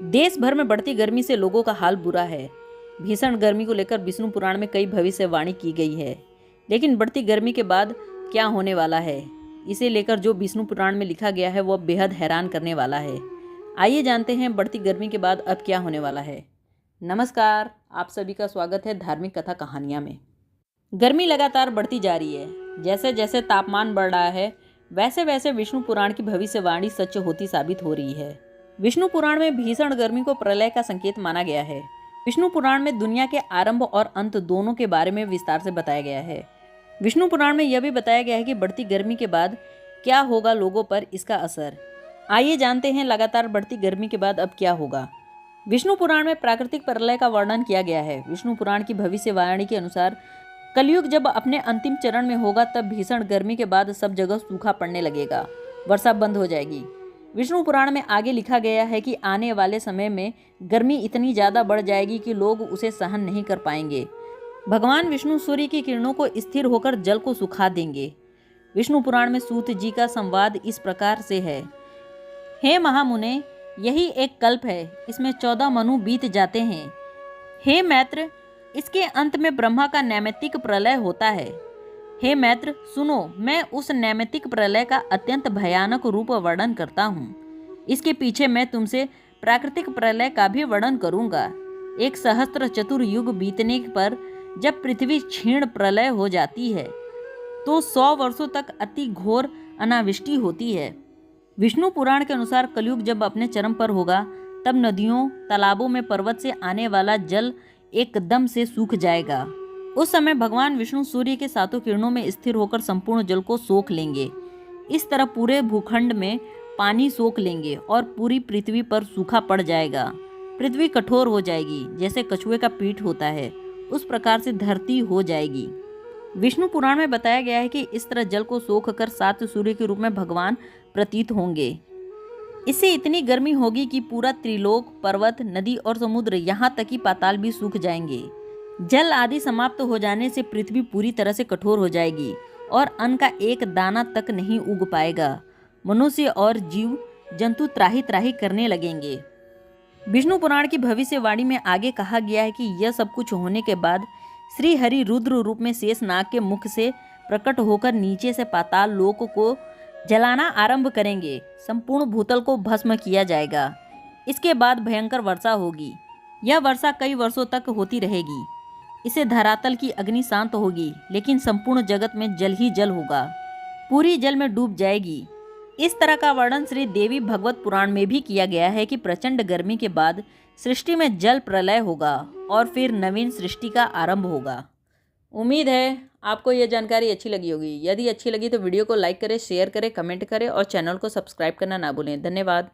देश भर में बढ़ती गर्मी से लोगों का हाल बुरा है। भीषण गर्मी को लेकर विष्णु पुराण में कई भविष्यवाणी की गई है, लेकिन बढ़ती गर्मी के बाद क्या होने वाला है, इसे लेकर जो विष्णु पुराण में लिखा गया है वह बेहद हैरान करने वाला है। आइए जानते हैं बढ़ती गर्मी के बाद अब क्या होने वाला है। नमस्कार, आप सभी का स्वागत है धार्मिक कथा कहानियाँ में। गर्मी लगातार बढ़ती जा रही है। जैसे जैसे तापमान बढ़ रहा है वैसे वैसे विष्णु पुराण की भविष्यवाणी सच होती साबित हो रही है। विष्णु पुराण में भीषण गर्मी को प्रलय का संकेत माना गया है। विष्णु पुराण में दुनिया के आरंभ और अंत दोनों के बारे में विस्तार से बताया गया है। विष्णु पुराण में यह भी बताया गया है कि बढ़ती गर्मी के बाद क्या होगा, लोगों पर इसका असर। आइए जानते हैं लगातार बढ़ती गर्मी के बाद अब क्या होगा। विष्णु पुराण में प्राकृतिक प्रलय का वर्णन किया गया है। विष्णु पुराण की भविष्यवाणी के अनुसार कलयुग जब अपने अंतिम चरण में होगा तब भीषण गर्मी के बाद सब जगह सूखा पड़ने लगेगा, वर्षा बंद हो जाएगी। विष्णु पुराण में आगे लिखा गया है कि आने वाले समय में गर्मी इतनी ज़्यादा बढ़ जाएगी कि लोग उसे सहन नहीं कर पाएंगे। भगवान विष्णु सूर्य की किरणों को स्थिर होकर जल को सुखा देंगे। विष्णु पुराण में सूत जी का संवाद इस प्रकार से है। हे महामुने, यही एक कल्प है, इसमें 14 मनु बीत जाते हैं। हे मैत्र, इसके अंत में ब्रह्मा का नैमित्तिक प्रलय होता है। हे मैत्र सुनो, मैं उस नैमित्तिक प्रलय का अत्यंत भयानक रूप वर्णन करता हूँ। इसके पीछे मैं तुमसे प्राकृतिक प्रलय का भी वर्णन करूँगा। एक सहस्त्र चतुर्युग बीतने पर जब पृथ्वी क्षीण प्रलय हो जाती है तो 100 वर्षों तक अति घोर अनावृष्टि होती है। विष्णु पुराण के अनुसार कलयुग जब अपने चरम पर होगा तब नदियों, तालाबों में पर्वत से आने वाला जल एकदम से सूख जाएगा। उस समय भगवान विष्णु सूर्य के सातों किरणों में स्थिर होकर संपूर्ण जल को सोख लेंगे। इस तरह पूरे भूखंड में पानी सोख लेंगे और पूरी पृथ्वी पर सूखा पड़ जाएगा। पृथ्वी कठोर हो जाएगी, जैसे कछुए का पीठ होता है उस प्रकार से धरती हो जाएगी। विष्णु पुराण में बताया गया है कि इस तरह जल को सोख कर 7 सूर्य के रूप में भगवान प्रतीत होंगे। इससे इतनी गर्मी होगी कि पूरा त्रिलोक, पर्वत, नदी और समुद्र, यहाँ तक कि पाताल भी सूख जाएंगे। जल आदि समाप्त हो जाने से पृथ्वी पूरी तरह से कठोर हो जाएगी और अन्न का एक दाना तक नहीं उग पाएगा। मनुष्य और जीव जंतु त्राही त्राही करने लगेंगे। विष्णु पुराण की भविष्यवाणी में आगे कहा गया है कि यह सब कुछ होने के बाद श्री हरि रुद्र रूप में शेषनाग के मुख से प्रकट होकर नीचे से पाताल लोक को जलाना आरंभ करेंगे। संपूर्ण भूतल को भस्म किया जाएगा। इसके बाद भयंकर वर्षा होगी। यह वर्षा कई वर्षों तक होती रहेगी। इससे धरातल की अग्नि शांत होगी, लेकिन संपूर्ण जगत में जल ही जल होगा। पूरी जल में डूब जाएगी। इस तरह का वर्णन श्री देवी भगवत पुराण में भी किया गया है कि प्रचंड गर्मी के बाद सृष्टि में जल प्रलय होगा और फिर नवीन सृष्टि का आरंभ होगा। उम्मीद है आपको यह जानकारी अच्छी लगी होगी। यदि अच्छी लगी तो वीडियो को लाइक करें, शेयर करें, कमेंट करें और चैनल को सब्सक्राइब करना ना भूलें। धन्यवाद।